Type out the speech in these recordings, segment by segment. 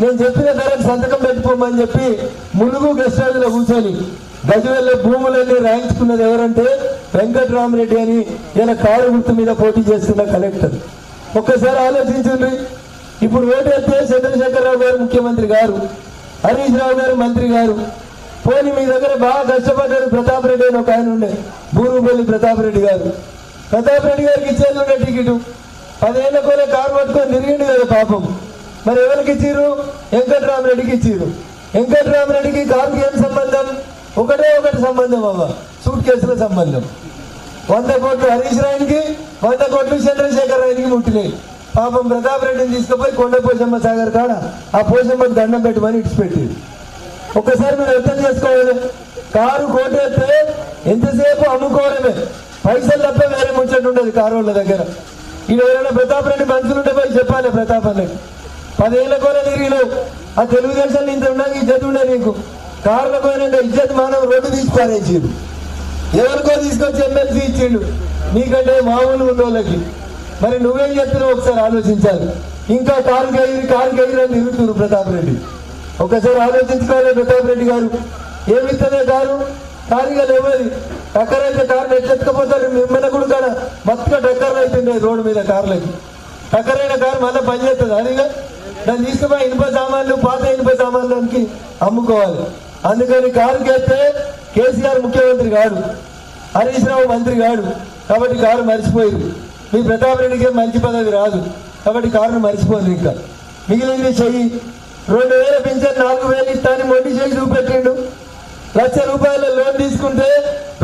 నేను చెప్పిన ధరకు సంతకం పెట్టుకోమని చెప్పి ములుగు గెస్ట్ హౌస్ లో కూర్చొని గజవెల్ల భూములన్నీ రాయించుకున్నది ఎవరంటే వెంకట్రామరెడ్డి అని ఈయన కారు గుర్తు మీద పోటీ చేస్తున్న కలెక్టర్. ఒక్కసారి ఆలోచించండి. ఇప్పుడు ఓటు వేస్తే చంద్రశేఖరరావు గారు ముఖ్యమంత్రి గారు, హరీష్ రావు గారు మంత్రి గారు. పోనీ మీ దగ్గర బాగా కష్టపడ్డాడు ప్రతాప్ రెడ్డి అని ఒక ఆయన ఉండే, బూరుగుపల్లి ప్రతాప్ రెడ్డి గారు. ప్రతాప్ రెడ్డి గారికి ఇచ్చేది ఉండే టికెట్ 10 ఏళ్ల కోలే కారు పట్టుకొని తిరిగిండు కదా పాపం. మరి ఎవరికి ఇచ్చిర్రు? వెంకట్రామరెడ్డికి ఇచ్చిర్రు. వెంకట్రామరెడ్డికి కారుకి ఏం సంబంధం? ఒకటే ఒకటి సంబంధం అవ్వ, సూట్ కేసుల సంబంధం. 100 కోట్లు హరీష్ రావుకి, 100 కోట్లు చంద్రశేఖర్ రావుకి ముట్టినాయి. పాపం ప్రతాప్ రెడ్డిని తీసుకుపోయి కొండ పోషమ్మ సాగర్ కాడ ఆ పోషమ్మకు దండం పెట్టమని ఇడిచిపెట్టింది. ఒక్కసారి మీరు అర్థం చేసుకోవాలి. కారు కోటేస్తే ఎంతసేపు అమ్ముకోవడమే, పైసలు తప్ప వేరే ముచ్చట ఉండదు కారు వాళ్ళ దగ్గర. ఇది ఎవరైనా ప్రతాప్ రెడ్డి మనుషులు ఉంటే పోయి చెప్పాలి ప్రతాప్ అన్నకి 10 ఏళ్ల కోర తిరిగినావు. ఆ తెలుగుదేశంలో ఇంత ఉండగా ఇజ్జత్ ఉండే నీకు. కారులో పోయినాక ఇజ్జత్ మానవ రోడ్డు తీసి పారేసిండు. ఎవరికో తీసుకొచ్చి ఎమ్మెల్సీ ఇచ్చిండు, నీకంటే మామూలు ఉన్న వాళ్ళకి. మరి నువ్వేం చెప్తున్నావు ఒకసారి ఆలోచించాలి. ఇంకా కారు గైరు అని తిరుగుతున్నారు ప్రతాప్ రెడ్డి. ఒకసారి ఆలోచించుకోవాలి ప్రతాప్ రెడ్డి గారు. ఏమిస్తుందే కారుగా లేవది. టక్కర్ అయితే కారు నెట్టెత్తుకపోతారు. మిమ్మల్ని కూడా కాడ మొత్తం టక్కర్లు అవుతుండే రోడ్డు మీద కార్లకి. టక్కర్ అయిన కారు మళ్ళీ పనిచేస్తుంది. అదిగా దాన్ని తీసుకుపోయి ఇనుప సామాన్లు, పాత ఇనుప సామాన్లకి అమ్ముకోవాలి. అందుకని కారుకి వేస్తే కేసీఆర్ ముఖ్యమంత్రి కాడు, హరీష్ రావు మంత్రి కాడు. కాబట్టి కారు మర్చిపోయింది. మీ ప్రతాప్ రెడ్డికి మంచి పదవి రాదు కాబట్టి కారును మర్చిపోయింది. ఇంకా మిగిలింది చెయ్యి 2000 పింఛన్ 4000 ఇస్తాను మొండి చేయి చూపెట్టిండు. 1,00,000 రూపాయల లోన్ తీసుకుంటే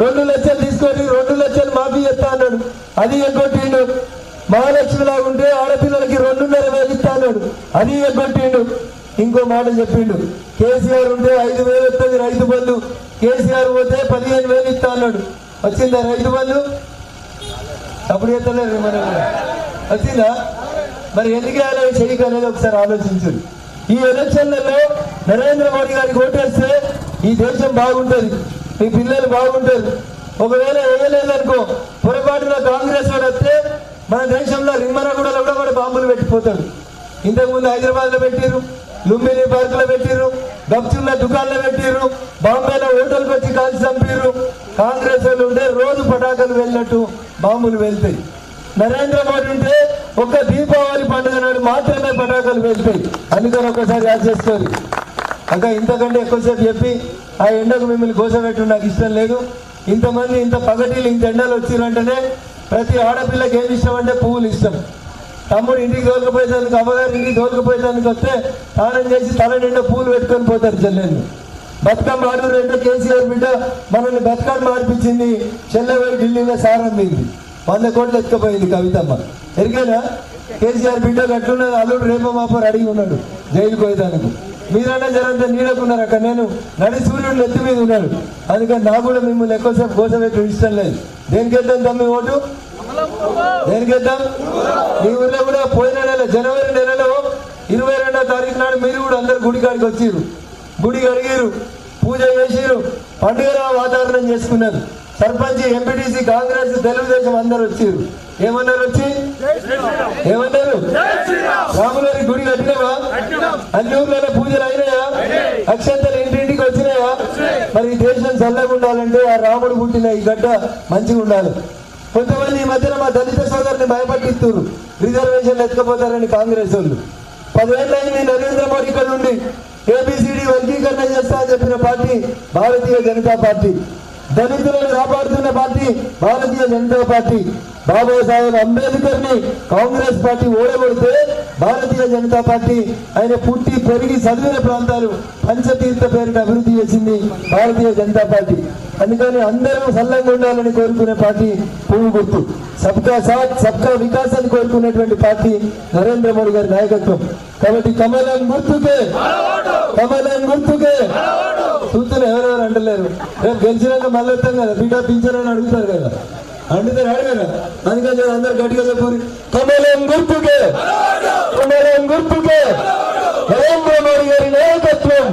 2 లక్షలు తీసుకొని 2 లక్షలు మాఫీ చేస్తా అన్నాడు. అది ఎగ్గొట్టిండు. మహాలక్ష్మి లాగుంటే ఆడపిల్లలకి 2,500 ఇస్తా అన్నాడు. అది ఎగ్గొట్టిండు. ఇంకో మాట చెప్పిండు, కేసీఆర్ ఉంటే 5,000 వస్తుంది రైతు బంధు, కేసీఆర్ పోతే 15,000 ఇస్తా అన్నాడు. వచ్చిందా రైతు బంధు? అప్పుడు ఎత్తలేదు మన వచ్చిందా? మరి ఎందుకు అలా చెయ్యక అనేది ఒకసారి ఆలోచించండి. ఈ ఎలక్షన్లలో నరేంద్ర మోడీ గారికి ఓటేస్తే ఈ దేశం బాగుంటుంది, మీ పిల్లలు బాగుంటారు. ఒకవేళ వేయలేదనుకో, పొరపాటున కాంగ్రెస్ వాడు వస్తే మన దేశంలో రిమ్మనగూడలో కూడా బాంబులు పెట్టిపోతాడు. ఇంతకుముందు హైదరాబాద్ లో పెట్టిర్రు, లుంబిని పార్క్ లో పెట్టిర్రు, గప్చుల్ల దుకాణంలో పెట్టిర్రు, బాంబేలో హోటల్కి వచ్చి కాల్చి చంపిర్రు. కాంగ్రెస్ వాళ్ళు ఉంటే రోజు పటాకులు వెళ్ళినట్టు బాంబులు వెళ్తాయి. నరేంద్ర మోడీ ఉంటే ఒక్క దీపావళి పండుగ నాడు మాత్రమే పటాకులు వెళ్తాయి. అందుకని ఒకసారి యాడ్ చేసుకోవాలి. అక్క ఇంతకంటే ఎక్కువసేపు చెప్పి ఆ ఎండకు మిమ్మల్ని కోసపెట్టు నాకు ఇష్టం లేదు. ఇంతమంది ఇంత పగటీలు ఇంత ఎండలు వచ్చిరంటేనే ప్రతి ఆడపిల్లకి ఏమి ఇష్టం అంటే పువ్వులు ఇష్టం. తమ్ముడు ఇంటికి తోలుకపోయేదానికి, అమ్మగారు ఇంటికి తోలుకపోయేదానికి వస్తే స్నానం చేసి తల నిండా పూలు పెట్టుకొని పోతారు చెల్లెళ్ళు. బతుకమ్మ ఆడూరు అంటే కేసీఆర్ బిడ్డ మనల్ని బతుకమ్మ ఆడిపించింది. చెల్లెపోయి ఢిల్లీలో సారం మింది 100 కోట్లు ఎత్తుకపోయింది కవితమ్మ. ఎరికేనా? కేసీఆర్ బిడ్డ కట్టున్నది. అల్లుడు రేపో మాపో అడిగి ఉన్నాడు జైలుకు పోయేదానికి. మీరన్నా జరంతా నీడకున్నారు. అక్కడ నేను నడి సూర్యుడు ఎత్తి మీద ఉన్నాడు. అందుకని నాకు కూడా మిమ్మల్ని ఎక్కువసేపు కోసపెట్టు ఇష్టం లేదు. దేనికేద్దాం తమ్మి ఓటు? దేనికేద్దాం? మీ ఊర్లో కూడా పోయిన నెల జనవరి నెలలో 22వ తారీఖు నాడు మీరు కూడా అందరు గుడికాడికి వచ్చిర్రు, గుడి కడిగిరు, పూజ చేసిరు, పండుగ వాతావరణం చేసుకున్నారు. సర్పంచ్, ఎంపీటీసీ, కాంగ్రెస్, తెలుగుదేశం అందరు వచ్చిర్రు. ఏమన్నారు? వచ్చి ఏమన్నారు? రాములవారి గుడి కట్టినావా? అన్ని ఊర్లలో పూజలు అయినాయా? అక్షంతలు ఇంటింటికి వచ్చినాయా? మరి ఈ దేశం చల్లగా ఉండాలంటే ఆ రాముడు పుట్టిన ఈ గడ్డ మంచిగా ఉండాలి. కొంతమంది ఈ మధ్యన మా దళిత సోదరుని భయపట్టిస్తున్నారు, రిజర్వేషన్లు ఎత్తుకపోతారని కాంగ్రెస్ వాళ్ళు. 10 ఏళ్ళైంది నరేంద్ర మోడీ ఇక్కడ నుండి ఏబిసిడి వర్గీకరణ చేస్తా అని చెప్పిన పార్టీ భారతీయ జనతా పార్టీ. దళితులను కాపాడుతున్న పార్టీ భారతీయ జనతా పార్టీ. బాబాసాహెబ్ అంబేద్కర్ ని కాంగ్రెస్ పార్టీ ఓడగొడితే భారతీయ జనతా పార్టీ ఆయన పుట్టి పెరిగి చదివిన ప్రాంతాలు పంచతీర్థ పేరిట అభివృద్ధి చేసింది భారతీయ జనతా పార్టీ. అందుకని అందరూ సల్లంగా ఉండాలని కోరుకునే పార్టీ పువ్వు గుర్తు. సబ్కా సాత్ సబ్కా వికాస్ అని కోరుకునేటువంటి పార్టీ నరేంద్ర మోడీ గారి నాయకత్వం. కాబట్టి కమలం గుర్తుకే, కమలం గుర్తుకే. చూస్తున్నా ఎవరెవరు అంటలేరు. రేపు గెలిచినాక మళ్ళీ వస్తాం కదా, బిడ్డ పింఛన్ అడుగుతారు కదా, అడుగుతారు అడగరా? అందుకని అందరు గట్టిగా చెప్పారు, కమలం గుర్తుకే, కమలం గుర్తుకే. నరేంద్ర మోడీ గారి నాయకత్వం.